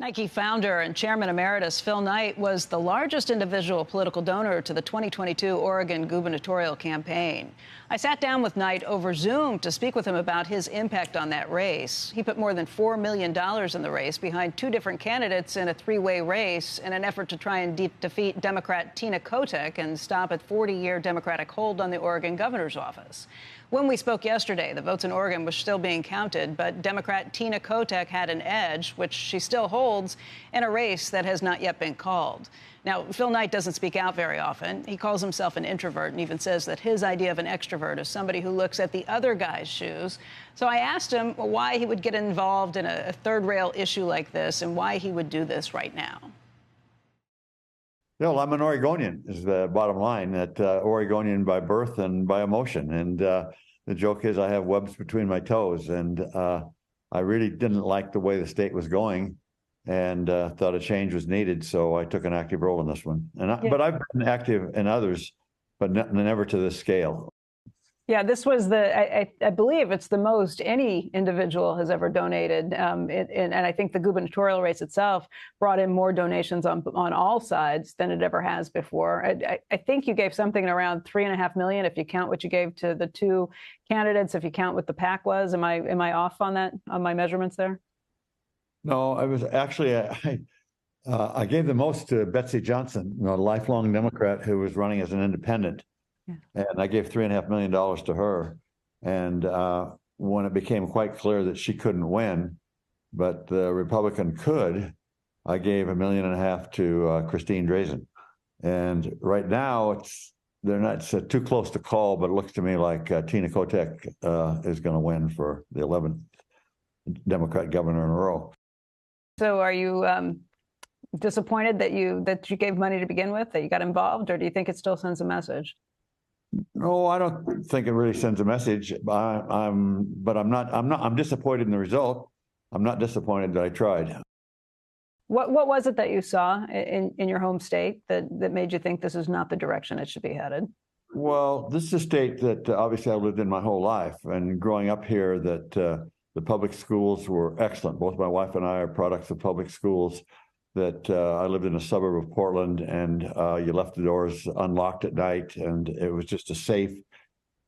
Nike founder and chairman emeritus Phil Knight was the largest individual political donor to the 2022 Oregon gubernatorial campaign. I sat down with Knight over Zoom to speak with him about his impact on that race. He put more than $4 million in the race behind two different candidates in a three-way race in an effort to try and defeat Democrat Tina Kotek and stop a 40-year Democratic hold on the Oregon governor's office. When we spoke yesterday, the votes in Oregon were still being counted, but Democrat Tina Kotek had an edge, which she still holds, in a race that has not yet been called. Now, Phil Knight doesn't speak out very often. He calls himself an introvert and even says that his idea of an extrovert is somebody who looks at the other guy's shoes. So I asked him why he would get involved in a third-rail issue like this and why he would do this right now. Well, I'm an Oregonian, is the bottom line, that Oregonian by birth and by emotion. And the joke is I have webs between my toes. And I really didn't like the way the state was going and thought a change was needed. So I took an active role in this one. But I've been active in others, but never to this scale. Yeah, this was I believe it's the most any individual has ever donated. And I think the gubernatorial race itself brought in more donations on all sides than it ever has before. I think you gave something around $3.5 million if you count what you gave to the two candidates, if you count what the PAC was. Am I off on that, on my measurements there? No, I was actually, I gave the most to Betsy Johnson, a lifelong Democrat who was running as an independent. And I gave $3.5 million to her. And when it became quite clear that she couldn't win, but the Republican could, I gave $1.5 million to Christine Drazan. And right now, it's too close to call, but it looks to me like Tina Kotek is going to win for the 11th Democrat governor in a row. So are you disappointed that you gave money to begin with, that you got involved, or do you think it still sends a message? No, I don't think it really sends a message. I'm disappointed in the result. I'm not disappointed that I tried. What was it that you saw in your home state that made you think this is not the direction it should be headed? Well, this is a state that obviously I lived in my whole life, and growing up here, that the public schools were excellent. Both my wife and I are products of public schools. That I lived in a suburb of Portland, and you left the doors unlocked at night, and it was just a safe,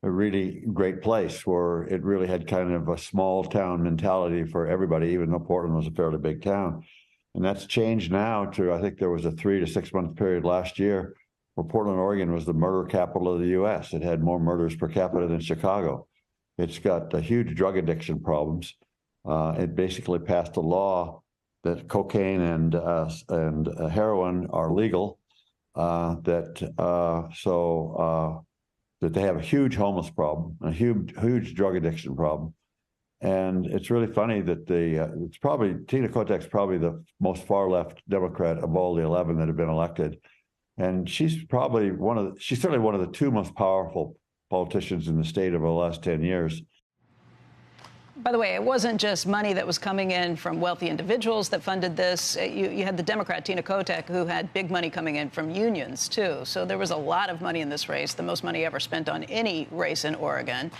a really great place where it really had kind of a small town mentality for everybody, even though Portland was a fairly big town. And that's changed now to, I think there was a 3 to 6 month period last year where Portland, Oregon was the murder capital of the U.S. It had more murders per capita than Chicago. It's got huge drug addiction problems. It basically passed a law that cocaine and heroin are legal, that they have a huge homeless problem, a huge drug addiction problem. And it's really funny that Tina Kotek's probably the most far left Democrat of all the 11 that have been elected. And she's certainly one of the two most powerful politicians in the state over the last 10 years. By the way, it wasn't just money that was coming in from wealthy individuals that funded this. You had the Democrat Tina Kotek, who had big money coming in from unions, too. So there was a lot of money in this race, the most money ever spent on any race in Oregon.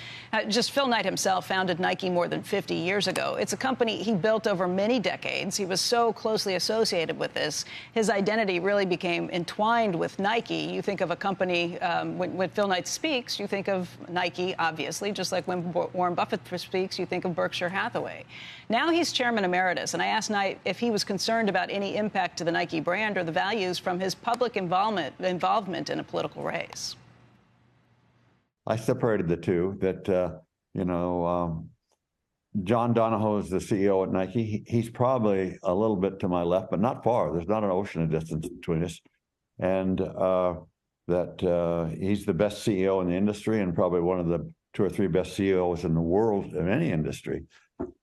Just Phil Knight himself founded Nike more than 50 years ago. It's a company he built over many decades. He was so closely associated with this. His identity really became entwined with Nike. You think of a company, when Phil Knight speaks, you think of Nike, obviously, just like when Warren Buffett speaks, you think of Berkshire Hathaway. Now he's chairman emeritus, and I asked Knight if he was concerned about any impact to the Nike brand or the values from his public involvement in a political race. I separated the two. That John Donahoe is the CEO at Nike. He's probably a little bit to my left, but not far. There's not an ocean of distance between us, and he's the best CEO in the industry and probably one of the 2 or 3 best CEOs in the world in any industry.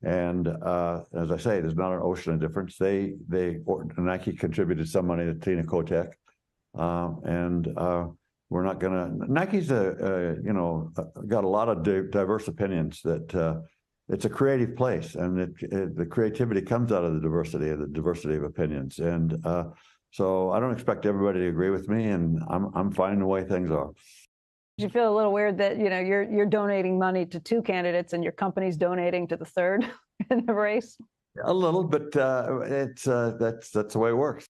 And as I say, there's not an ocean of difference. Nike contributed some money to Tina Kotek, and we're not going to. Nike's got a lot of diverse opinions. That it's a creative place, and the creativity comes out of the diversity of opinions. And so I don't expect everybody to agree with me, and I'm fine the way things are. Do you feel a little weird that, you're donating money to 2 candidates and your company's donating to the third in the race? A little, but it's that's the way it works.